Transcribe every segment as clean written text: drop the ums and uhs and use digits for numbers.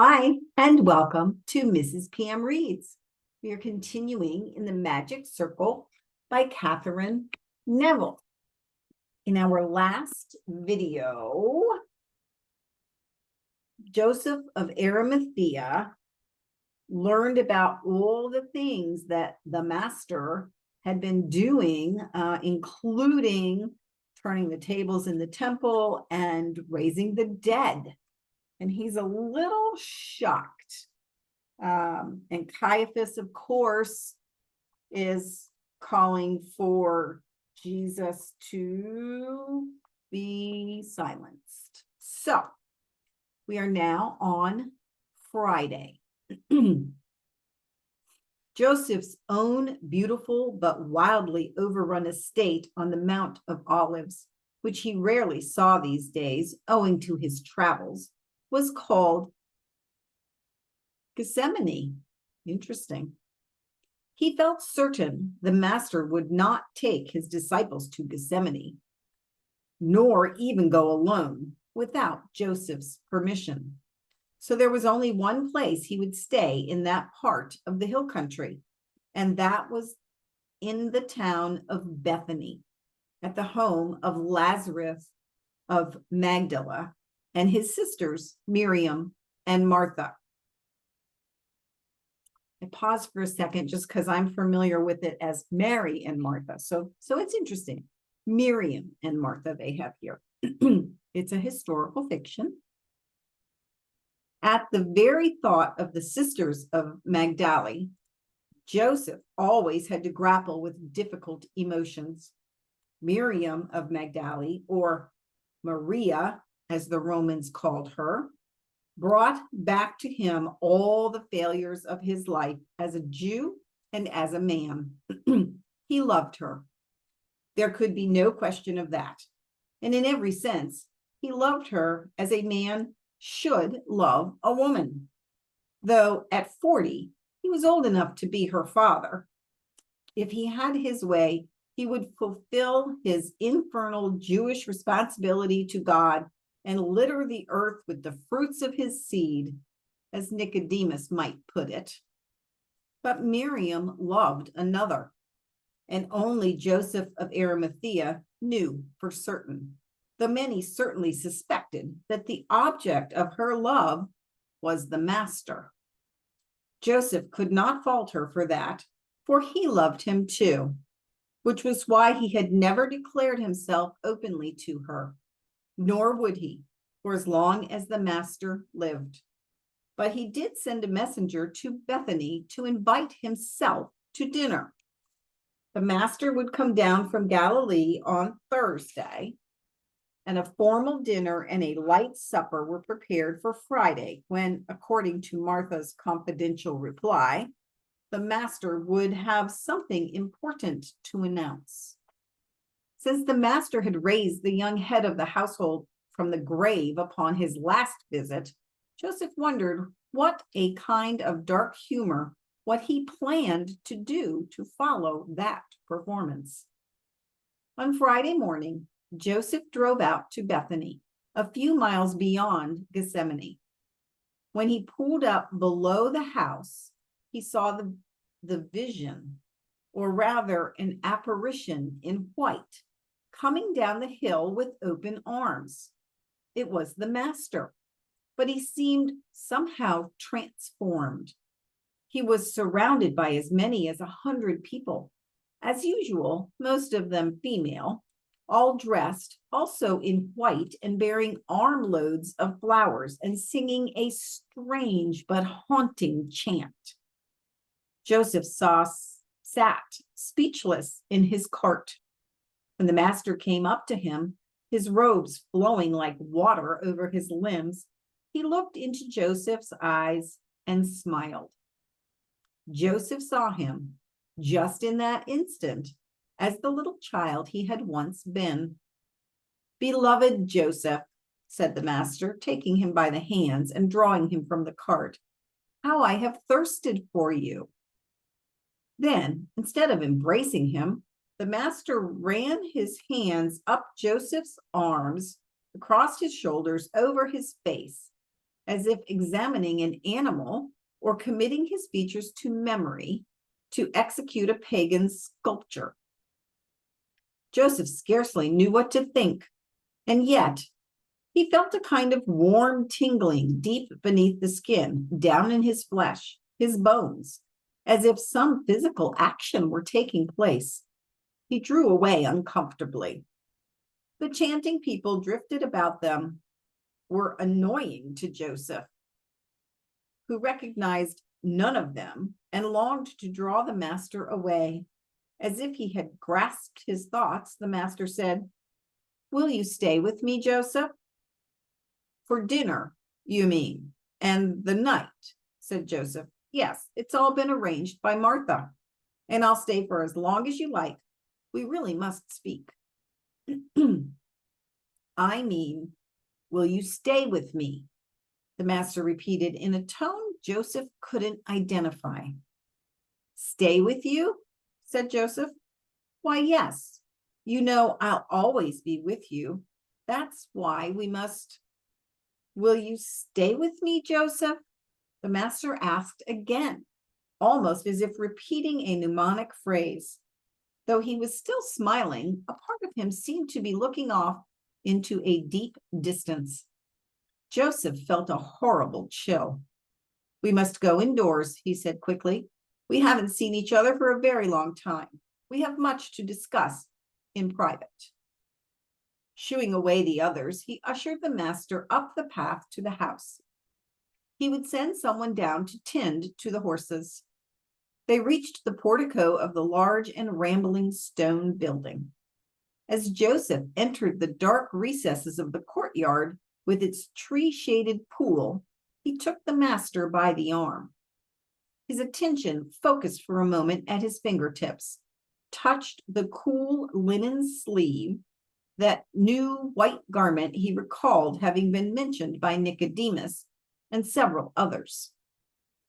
Hi, and welcome to Mrs. PM Reads. We are continuing in the Magic Circle by Katherine Neville. In our last video, Joseph of Arimathea learned about all the things that the master had been doing, including turning the tables in the temple and raising the dead. And he's a little shocked. And Caiaphas, of course, is calling for Jesus to be silenced. So we are now on Friday. Joseph's own beautiful but wildly overrun estate on the Mount of Olives, which he rarely saw these days owing to his travels, was called Gethsemane. Interesting. He felt certain the master would not take his disciples to Gethsemane, nor even go alone without Joseph's permission. So there was only one place he would stay in that part of the hill country, and that was in the town of Bethany, at the home of Lazarus of Magdala and his sisters, Miriam and Martha. I paused for a second just because I'm familiar with it as Mary and Martha. So it's interesting. Miriam and Martha they have here. It's a historical fiction. At the very thought of the sisters of Magdala, Joseph always had to grapple with difficult emotions. Miriam of Magdala, or Maria, as the Romans called her, brought back to him all the failures of his life as a Jew and as a man. He loved her. There could be no question of that. And in every sense, he loved her as a man should love a woman. Though at 40, he was old enough to be her father. If he had his way, he would fulfill his infernal Jewish responsibility to God and litter the earth with the fruits of his seed, as Nicodemus might put it. But Miriam loved another, and only Joseph of Arimathea knew for certain, though many certainly suspected that the object of her love was the master. Joseph could not fault her for that, for he loved him too, which was why he had never declared himself openly to her, nor would he, for as long as the master lived. But he did send a messenger to Bethany to invite himself to dinner. The master would come down from Galilee on Thursday, and a formal dinner and a light supper were prepared for Friday, when, according to Martha's confidential reply, the master would have something important to announce. Since the master had raised the young head of the household from the grave upon his last visit, Joseph wondered what a kind of dark humor what he planned to do to follow that performance. On Friday morning, Joseph drove out to Bethany, a few miles beyond Gethsemane. When he pulled up below the house, he saw the vision, or rather an apparition in white, coming down the hill with open arms. It was the master, but he seemed somehow transformed. He was surrounded by as many as 100 people, as usual, most of them female, all dressed also in white and bearing armloads of flowers and singing a strange but haunting chant. Joseph sat speechless in his cart. When the master came up to him, his robes flowing like water over his limbs, he looked into Joseph's eyes and smiled. Joseph saw him, just in that instant, as the little child he had once been. "Beloved Joseph," said the master, taking him by the hands and drawing him from the cart, "how I have thirsted for you." Then, instead of embracing him, the master ran his hands up Joseph's arms, across his shoulders, over his face, as if examining an animal or committing his features to memory to execute a pagan sculpture. Joseph scarcely knew what to think, and yet he felt a kind of warm tingling deep beneath the skin, down in his flesh, his bones, as if some physical action were taking place. He drew away uncomfortably. The chanting people drifted about them were annoying to Joseph, who recognized none of them and longed to draw the master away. As if he had grasped his thoughts, the master said, "Will you stay with me, Joseph?" "For dinner, you mean, and the night," said Joseph. "Yes, it's all been arranged by Martha, and I'll stay for as long as you like. We really must speak." "I mean, will you stay with me?" the master repeated in a tone Joseph couldn't identify. "Stay with you?" said Joseph. "Why, yes. You know I'll always be with you. That's why we must." "Will you stay with me, Joseph?" the master asked again, almost as if repeating a mnemonic phrase. Though he was still smiling, a part of him seemed to be looking off into a deep distance. Joseph felt a horrible chill. "We must go indoors," he said quickly. "We haven't seen each other for a very long time. We have much to discuss in private." Shooing away the others, he ushered the master up the path to the house. He would send someone down to tend to the horses. They reached the portico of the large and rambling stone building. As Joseph entered the dark recesses of the courtyard with its tree-shaded pool, he took the master by the arm. His attention focused for a moment at his fingertips, touched the cool linen sleeve, that new white garment he recalled having been mentioned by Nicodemus and several others.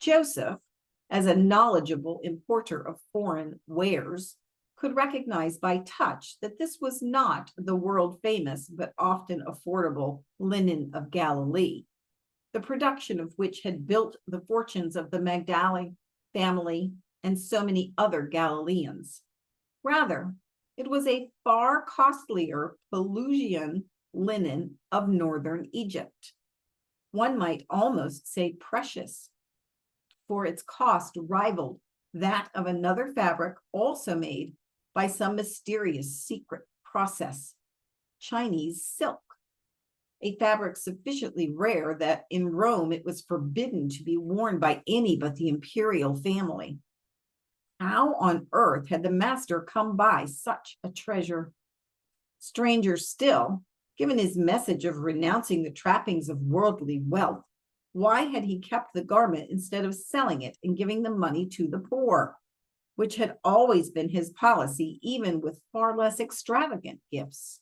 Joseph, as a knowledgeable importer of foreign wares, could recognize by touch that this was not the world-famous but often affordable linen of Galilee, the production of which had built the fortunes of the Magdalene family and so many other Galileans. Rather, it was a far costlier Pelusian linen of northern Egypt. One might almost say precious, for its cost rivaled that of another fabric also made by some mysterious secret process, Chinese silk, a fabric sufficiently rare that in Rome it was forbidden to be worn by any but the imperial family. How on earth had the master come by such a treasure? Stranger still, given his message of renouncing the trappings of worldly wealth, why had he kept the garment instead of selling it and giving the money to the poor, which had always been his policy, even with far less extravagant gifts?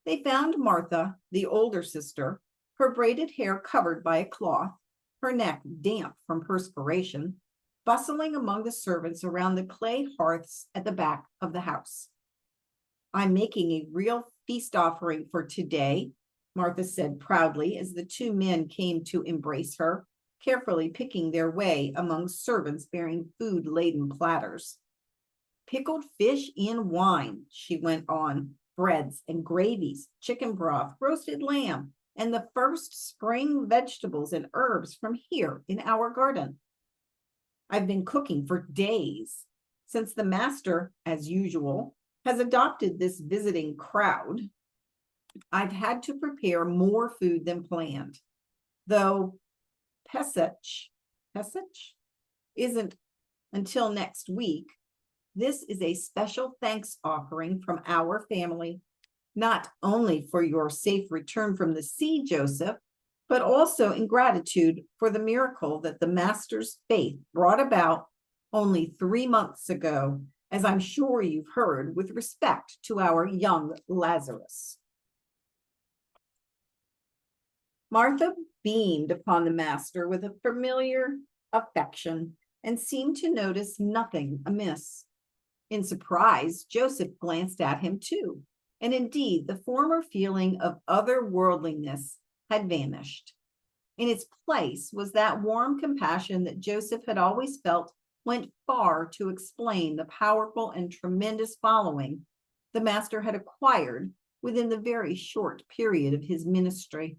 They found Martha, the older sister, her braided hair covered by a cloth, her neck damp from perspiration, bustling among the servants around the clay hearths at the back of the house. "I'm making a real feast offering for today," Martha said proudly as the two men came to embrace her, carefully picking their way among servants bearing food-laden platters. "Pickled fish in wine," she went on, "breads and gravies, chicken broth, roasted lamb, and the first spring vegetables and herbs from here in our garden. I've been cooking for days. Since the master, as usual, has adopted this visiting crowd, I've had to prepare more food than planned, though Pesach isn't until next week. This is a special thanks offering from our family, not only for your safe return from the sea, Joseph, but also in gratitude for the miracle that the master's faith brought about only 3 months ago, as I'm sure you've heard, with respect to our young Lazarus." Martha beamed upon the master with a familiar affection and seemed to notice nothing amiss. In surprise, Joseph glanced at him too, and indeed the former feeling of otherworldliness had vanished. In its place was that warm compassion that Joseph had always felt went far to explain the powerful and tremendous following the master had acquired within the very short period of his ministry.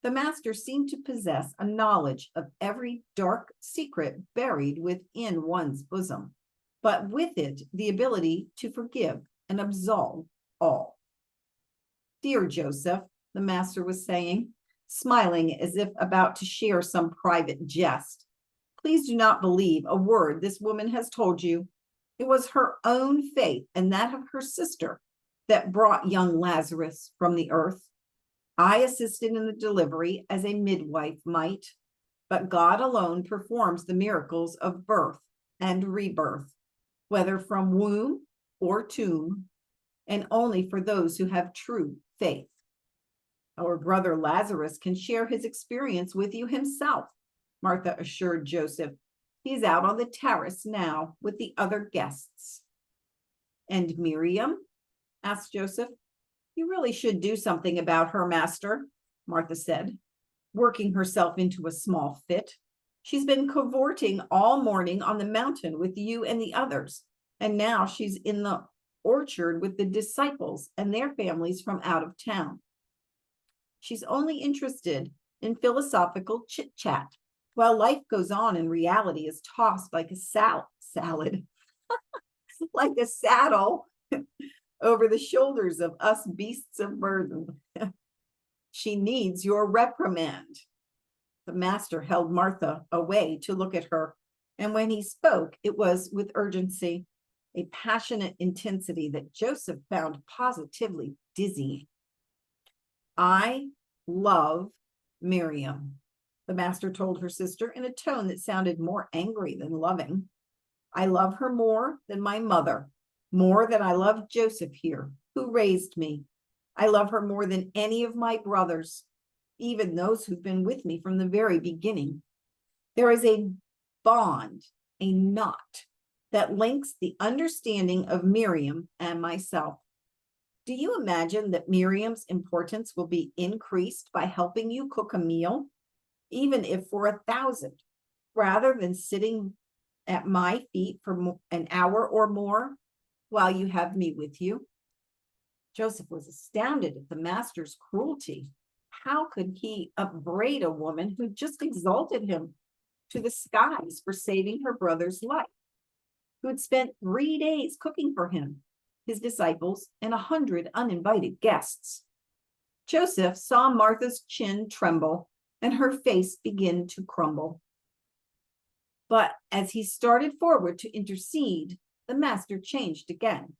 The master seemed to possess a knowledge of every dark secret buried within one's bosom, but with it the ability to forgive and absolve all. Dear Joseph, the master was saying, smiling as if about to share some private jest, please do not believe a word this woman has told you. It was her own faith and that of her sister that brought young Lazarus from the earth. I assisted in the delivery as a midwife might, but God alone performs the miracles of birth and rebirth, whether from womb or tomb, and only for those who have true faith. Our brother Lazarus can share his experience with you himself, Martha assured Joseph. He's out on the terrace now with the other guests. And Miriam? Asked Joseph. You really should do something about her, master, Martha said, working herself into a small fit. She's been cavorting all morning on the mountain with you and the others, and now she's in the orchard with the disciples and their families from out of town. She's only interested in philosophical chit-chat, while life goes on and reality is tossed like a salad, like a saddle over the shoulders of us beasts of burden. She needs your reprimand. The master held Martha away to look at her, and when he spoke, it was with urgency, a passionate intensity that Joseph found positively dizzying. I love Miriam, the master told her sister in a tone that sounded more angry than loving. I love her more than my mother, more than I love Joseph here, who raised me. I love her more than any of my brothers, even those who've been with me from the very beginning. There is a bond, a knot, that links the understanding of Miriam and myself. Do you imagine that Miriam's importance will be increased by helping you cook a meal, even if for 1,000, rather than sitting at my feet for an hour or more while you have me with you? Joseph was astounded at the master's cruelty. How could he upbraid a woman who just exalted him to the skies for saving her brother's life, who had spent 3 days cooking for him, his disciples, and 100 uninvited guests? Joseph saw Martha's chin tremble and her face begin to crumble. But as he started forward to intercede, the master changed again.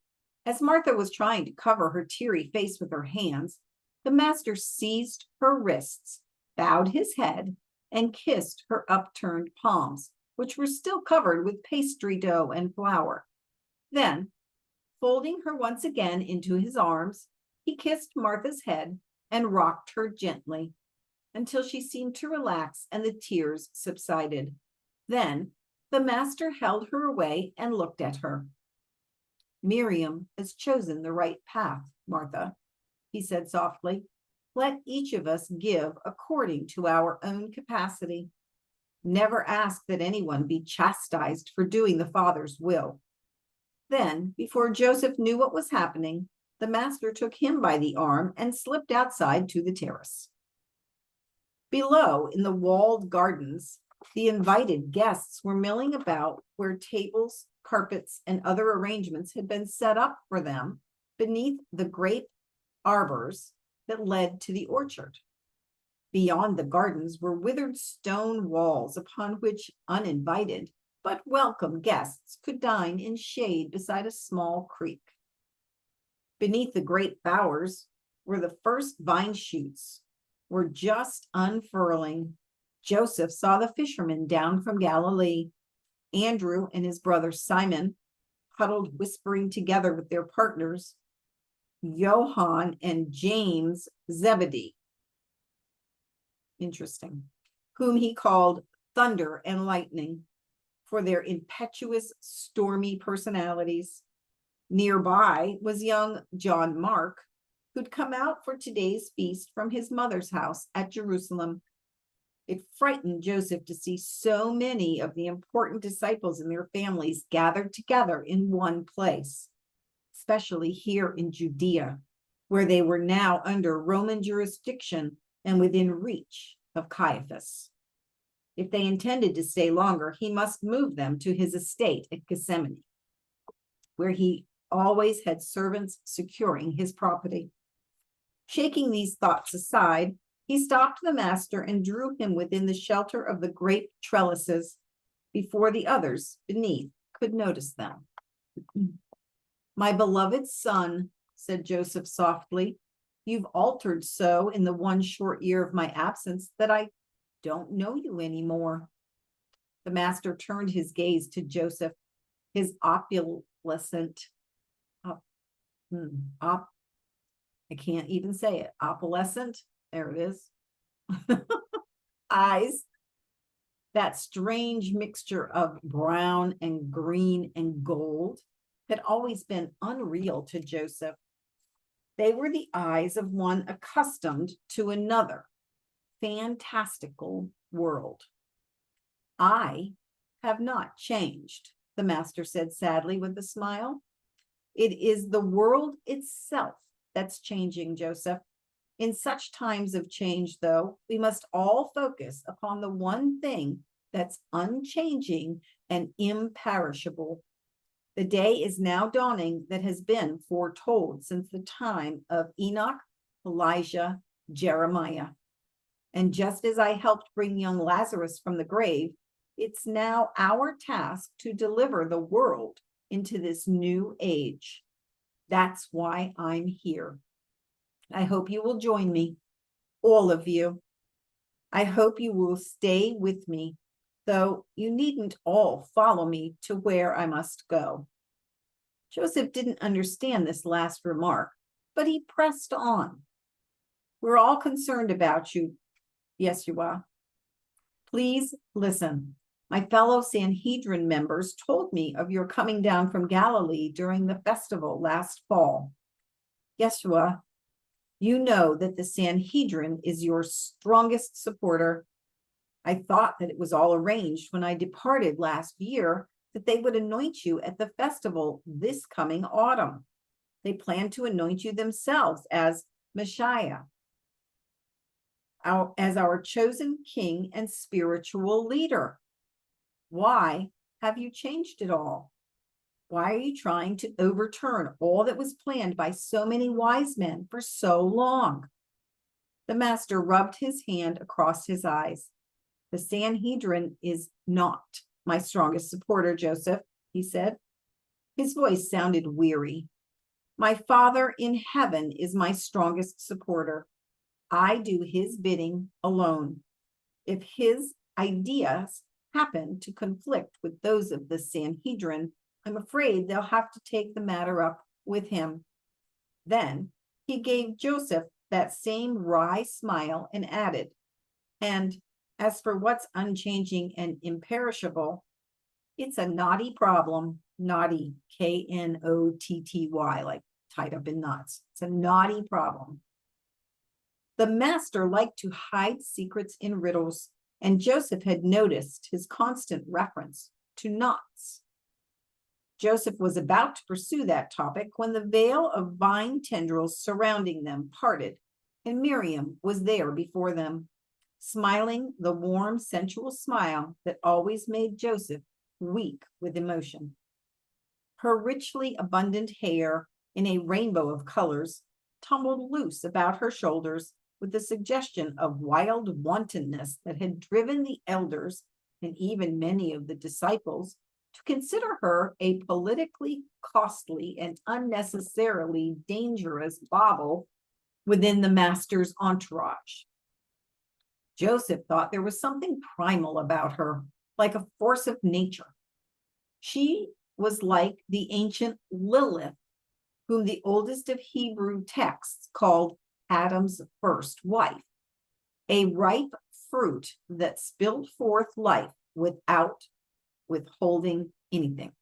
As Martha was trying to cover her teary face with her hands, the master seized her wrists, bowed his head, and kissed her upturned palms, which were still covered with pastry dough and flour. Then, folding her once again into his arms, he kissed Martha's head and rocked her gently until she seemed to relax and the tears subsided. Then the master held her away and looked at her. Miriam has chosen the right path, Martha, he said softly. Let each of us give according to our own capacity. Never ask that anyone be chastised for doing the Father's will. Then, before Joseph knew what was happening, the master took him by the arm and slipped outside to the terrace. Below, in the walled gardens, the invited guests were milling about where tables, carpets, and other arrangements had been set up for them beneath the grape arbors that led to the orchard. Beyond the gardens were withered stone walls upon which uninvited but welcome guests could dine in shade beside a small creek. Beneath the great bowers, where the first vine shoots were just unfurling, Joseph saw the fishermen down from Galilee. Andrew and his brother Simon, huddled whispering together with their partners, Johann and James Zebedee. Interesting. Whom he called Thunder and Lightning for their impetuous, stormy personalities. Nearby was young John Mark, who'd come out for today's feast from his mother's house at Jerusalem. It frightened Joseph to see so many of the important disciples and their families gathered together in one place, especially here in Judea, where they were now under Roman jurisdiction and within reach of Caiaphas. If they intended to stay longer, he must move them to his estate at Gethsemane, where he always had servants securing his property. Shaking these thoughts aside, he stopped the master and drew him within the shelter of the grape trellises before the others beneath could notice them. "My beloved son," said Joseph softly, "you've altered so in the one short year of my absence that I don't know you anymore." The master turned his gaze to Joseph, his opalescent, I can't even say it, opalescent, there it is, eyes, that strange mixture of brown and green and gold, had always been unreal to Joseph. They were the eyes of one accustomed to another fantastical world. "I have not changed," the master said sadly with a smile. "It is the world itself that's changing, Joseph. In such times of change, though, we must all focus upon the one thing that's unchanging and imperishable. The day is now dawning that has been foretold since the time of Enoch, Elijah, Jeremiah. And just as I helped bring young Lazarus from the grave, it's now our task to deliver the world into this new age. That's why I'm here. I hope you will join me, all of you. I hope you will stay with me, though you needn't all follow me to where I must go." Joseph didn't understand this last remark, but he pressed on. "We're all concerned about you, Yeshua. Please listen. My fellow Sanhedrin members told me of your coming down from Galilee during the festival last fall. Yeshua, you know that the Sanhedrin is your strongest supporter. I thought that it was all arranged when I departed last year that they would anoint you at the festival this coming autumn. They plan to anoint you themselves as Messiah, as our chosen king and spiritual leader. Why have you changed it all? Why are you trying to overturn all that was planned by so many wise men for so long?" The master rubbed his hand across his eyes. "The Sanhedrin is not my strongest supporter, Joseph," he said. His voice sounded weary. "My Father in heaven is my strongest supporter. I do his bidding alone. If his ideas happen to conflict with those of the Sanhedrin, I'm afraid they'll have to take the matter up with him." Then he gave Joseph that same wry smile and added, "And as for what's unchanging and imperishable, it's a knotty problem." Knotty, Knotty, like tied up in knots. It's a knotty problem. The master liked to hide secrets in riddles, and Joseph had noticed his constant reference to knots. Joseph was about to pursue that topic when the veil of vine tendrils surrounding them parted, and Miriam was there before them, smiling the warm, sensual smile that always made Joseph weak with emotion. Her richly abundant hair, in a rainbow of colors, tumbled loose about her shoulders with the suggestion of wild wantonness that had driven the elders and even many of the disciples to consider her a politically costly and unnecessarily dangerous bauble within the master's entourage. Joseph thought there was something primal about her, like a force of nature. She was like the ancient Lilith, whom the oldest of Hebrew texts called Adam's first wife, a ripe fruit that spilled forth life without withholding anything.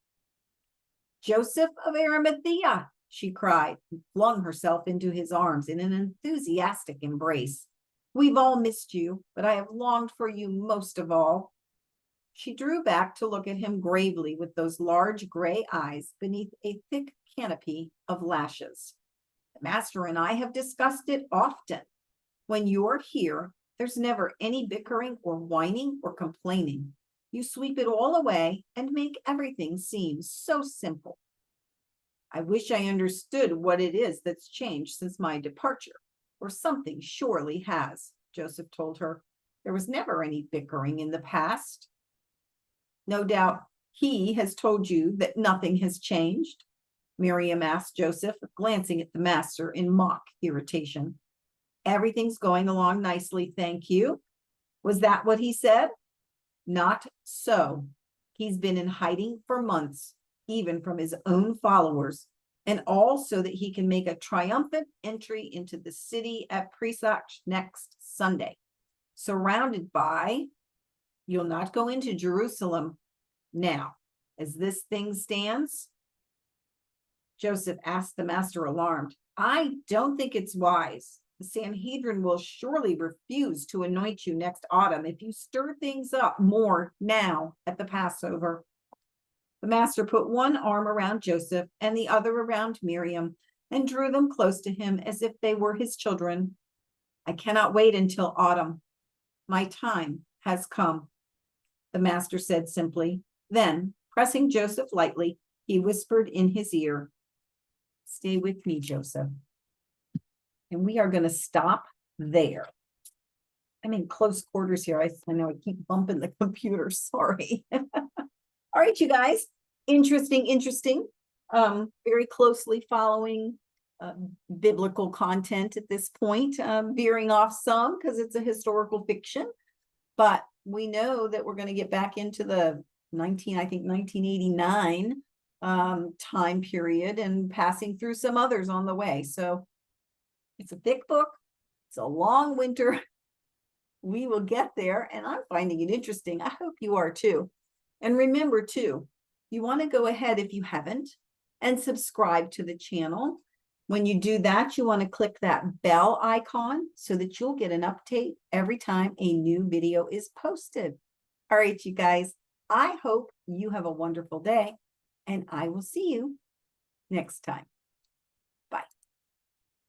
"Joseph of Arimathea," she cried, and flung herself into his arms in an enthusiastic embrace. We've all missed you, but I have longed for you most of all." She drew back to look at him gravely with those large gray eyes beneath a thick canopy of lashes. "The master and I have discussed it often. When you're here, there's never any bickering or whining or complaining. You sweep it all away and make everything seem so simple." "I wish I understood what it is that's changed since my departure, or something surely has," Joseph told her. "There was never any bickering in the past." "No doubt he has told you that nothing has changed?" Miriam asked Joseph, glancing at the master in mock irritation. "Everything's going along nicely, thank you." "Was that what he said?" "Not so. He's been in hiding for months, even from his own followers, and all so that he can make a triumphant entry into the city at Pesach next Sunday, surrounded by— You'll not go into Jerusalem now, as this thing stands?" Joseph asked the master, alarmed. "I don't think it's wise. The Sanhedrin will surely refuse to anoint you next autumn if you stir things up more now at the Passover." The master put one arm around Joseph and the other around Miriam and drew them close to him as if they were his children. "I cannot wait until autumn. My time has come," the master said simply. Then, pressing Joseph lightly, he whispered in his ear, "Stay with me, Joseph." And we are going to stop there. I'm in close quarters here. I know I keep bumping the computer. Sorry. All right, you guys. Interesting. Very closely following biblical content at this point, veering off some because it's a historical fiction. But we know that we're going to get back into the 1989 time period and passing through some others on the way. So it's a thick book. It's a long winter. We will get there, and I'm finding it interesting. I hope you are too. And remember too, you want to go ahead, if you haven't, and subscribe to the channel. When you do that, you want to click that bell icon so that you'll get an update every time a new video is posted. All right, you guys, I hope you have a wonderful day, and I will see you next time.